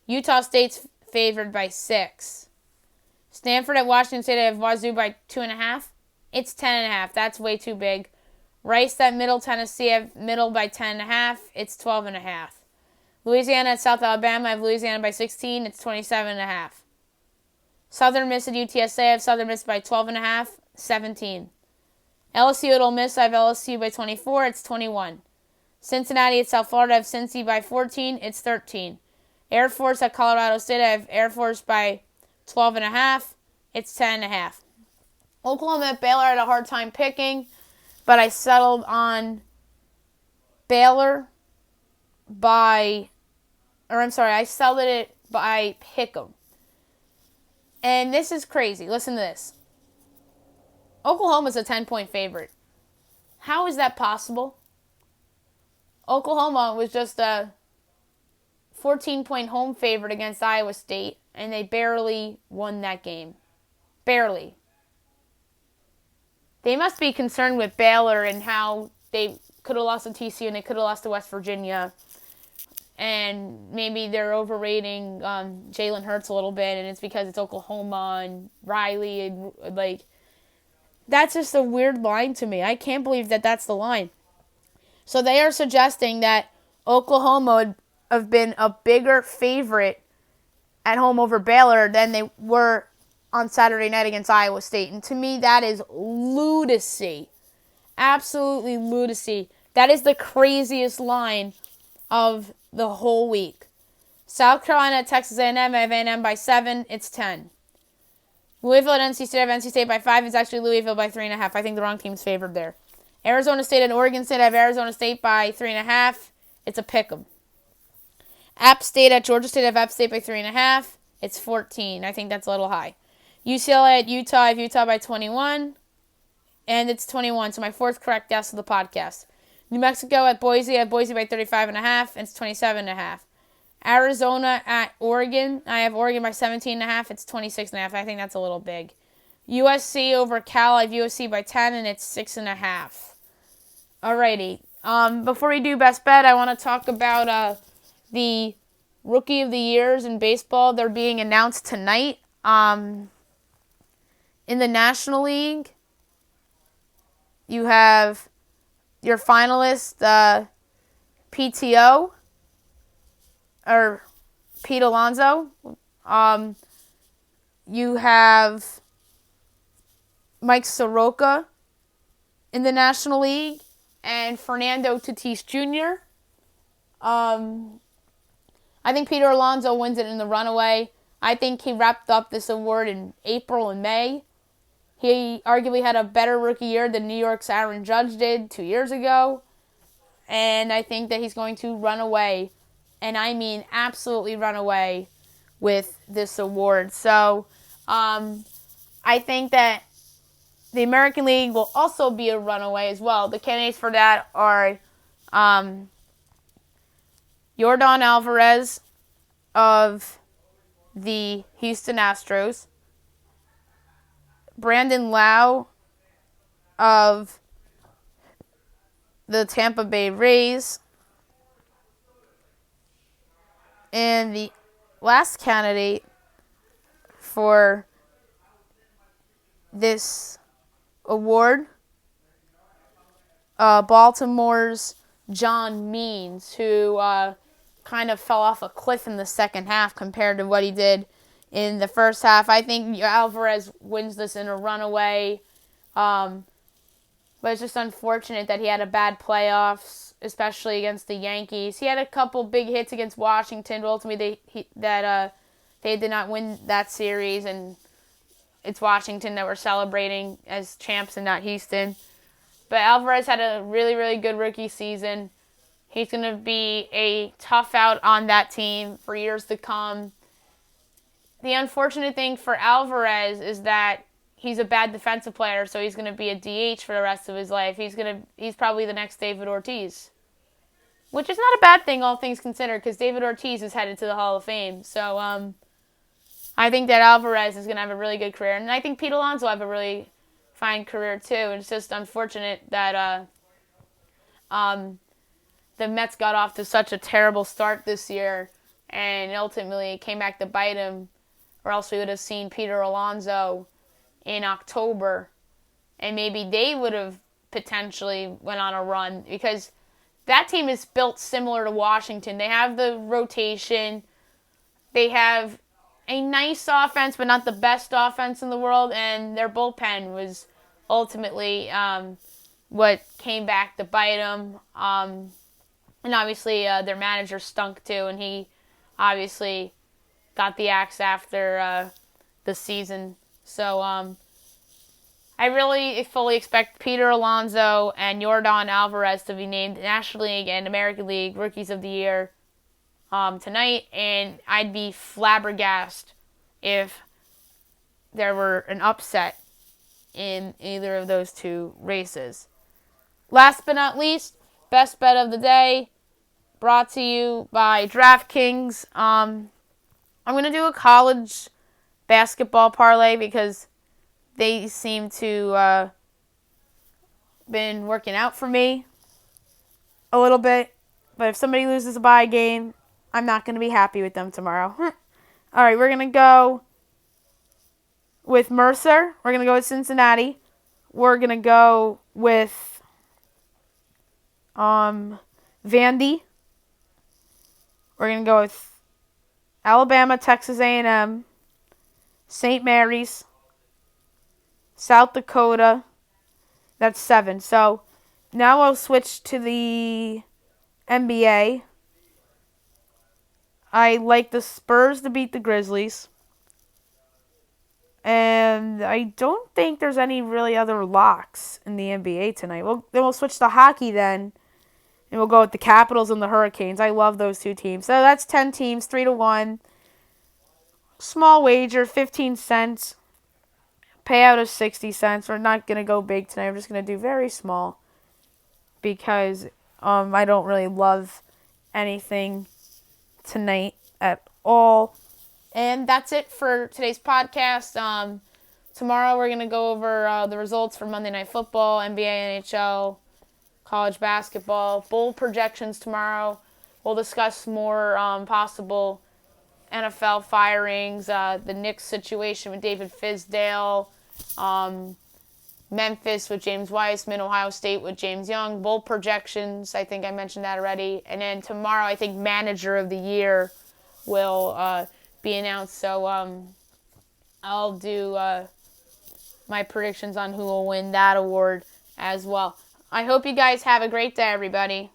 Utah State's favored by 6. Stanford at Washington State. I have Wazoo by 2.5. It's 10.5. That's way too big. Rice at Middle Tennessee. I have Middle by 10.5. It's 12.5. Louisiana at South Alabama. I have Louisiana by 16. It's 27.5. Southern Miss at UTSA. I have Southern Miss by 12.5. 17. LSU at Ole Miss. I have LSU by 24. It's 21. Cincinnati at South Florida. I have Cincy by 14. It's 13. Air Force at Colorado State. I have Air Force by 12.5. It's 10.5. Oklahoma at Baylor. I had a hard time picking, but I settled on Baylor I settled it by Pick'em. And this is crazy. Listen to this. Oklahoma's a 10-point favorite. How is that possible? Oklahoma was just a 14-point home favorite against Iowa State, and they barely won that game. Barely. They must be concerned with Baylor and how they could have lost to TCU and they could have lost to West Virginia. And maybe they're overrating Jalen Hurts a little bit, and it's because it's Oklahoma and Riley. And, that's just a weird line to me. I can't believe that that's the line. So they are suggesting that Oklahoma would have been a bigger favorite at home over Baylor than they were on Saturday night against Iowa State. And to me, that is lunacy. Absolutely lunacy. That is the craziest line of the whole week. South Carolina at Texas A&M. I have A&M by 7. It's 10. Louisville at NC State. I have NC State by 5. It's actually Louisville by 3.5. I think the wrong team's favored there. Arizona State at Oregon State. I have Arizona State by 3.5. It's a pick'em. App State at Georgia State. I have App State by 3.5. It's 14. I think that's a little high. UCLA at Utah. I have Utah by 21. And it's 21. So my fourth correct guess of the podcast. New Mexico at Boise. I have Boise by 35.5. And it's 27.5. Arizona at Oregon. I have Oregon by 17.5. It's 26.5. I think that's a little big. USC over Cal. I have USC by 10. And it's 6.5. Alrighty. Before we do best bet, I want to talk about the Rookie of the Years in baseball. They're being announced tonight. In the National League, you have your finalist, PTO, or Pete Alonso. You have Mike Soroka in the National League, and Fernando Tatis Jr. I think Peter Alonso wins it in the runaway. I think he wrapped up this award in April and May. He arguably had a better rookie year than New York's Aaron Judge did 2 years ago. And I think that he's going to run away, and I mean absolutely run away, with this award. So I think that the American League will also be a runaway as well. The candidates for that are Yordan Alvarez of the Houston Astros, Brandon Lau of the Tampa Bay Rays, and the last candidate for this award, Baltimore's John Means, who kind of fell off a cliff in the second half compared to what he did in the first half. I think Alvarez wins this in a runaway, but it's just unfortunate that he had a bad playoffs, especially against the Yankees. He had a couple big hits against Washington, but ultimately they did not win that series, and it's Washington that we're celebrating as champs and not Houston. But Alvarez had a really, really good rookie season. He's going to be a tough out on that team for years to come. The unfortunate thing for Alvarez is that he's a bad defensive player, so he's going to be a DH for the rest of his life. He's probably the next David Ortiz, which is not a bad thing, all things considered, because David Ortiz is headed to the Hall of Fame. So I think that Alvarez is going to have a really good career, and I think Pete Alonso will have a really fine career too. It's just unfortunate that the Mets got off to such a terrible start this year, and ultimately it came back to bite him, or else we would have seen Peter Alonso in October, and maybe they would have potentially went on a run, because that team is built similar to Washington. They have the rotation. They have a nice offense, but not the best offense in the world, and their bullpen was ultimately what came back to bite them. And obviously, their manager stunk too, and he obviously got the axe after the season. So I really fully expect Peter Alonso and Yordan Alvarez to be named National League and American League Rookies of the Year tonight, and I'd be flabbergasted if there were an upset in either of those two races. Last but not least, best bet of the day, brought to you by DraftKings. I'm going to do a college basketball parlay because they seem to been working out for me a little bit. But if somebody loses a bye game, I'm not going to be happy with them tomorrow. All right, we're going to go with Mercer. We're going to go with Cincinnati. We're going to go with Vandy. We're going to go with Alabama, Texas A&M, St. Mary's, South Dakota. That's 7. So now I'll switch to the NBA. I like the Spurs to beat the Grizzlies. And I don't think there's any really other locks in the NBA tonight. Then we'll switch to hockey then. And we'll go with the Capitals and the Hurricanes. I love those two teams. So that's 10 teams, 3-1. Small wager, 15 cents. Payout of 60 cents. We're not going to go big tonight. We're just going to do very small. Because I don't really love anything tonight at all. And that's it for today's podcast. Tomorrow we're going to go over the results for Monday Night Football, NBA, NHL, college basketball, bowl projections tomorrow. We'll discuss more possible NFL firings, the Knicks situation with David Fizdale, Memphis with James Wiseman, Ohio State with James Young, bowl projections. I think I mentioned that already. And then tomorrow, I think Manager of the Year will be announced. So I'll do my predictions on who will win that award as well. I hope you guys have a great day, everybody.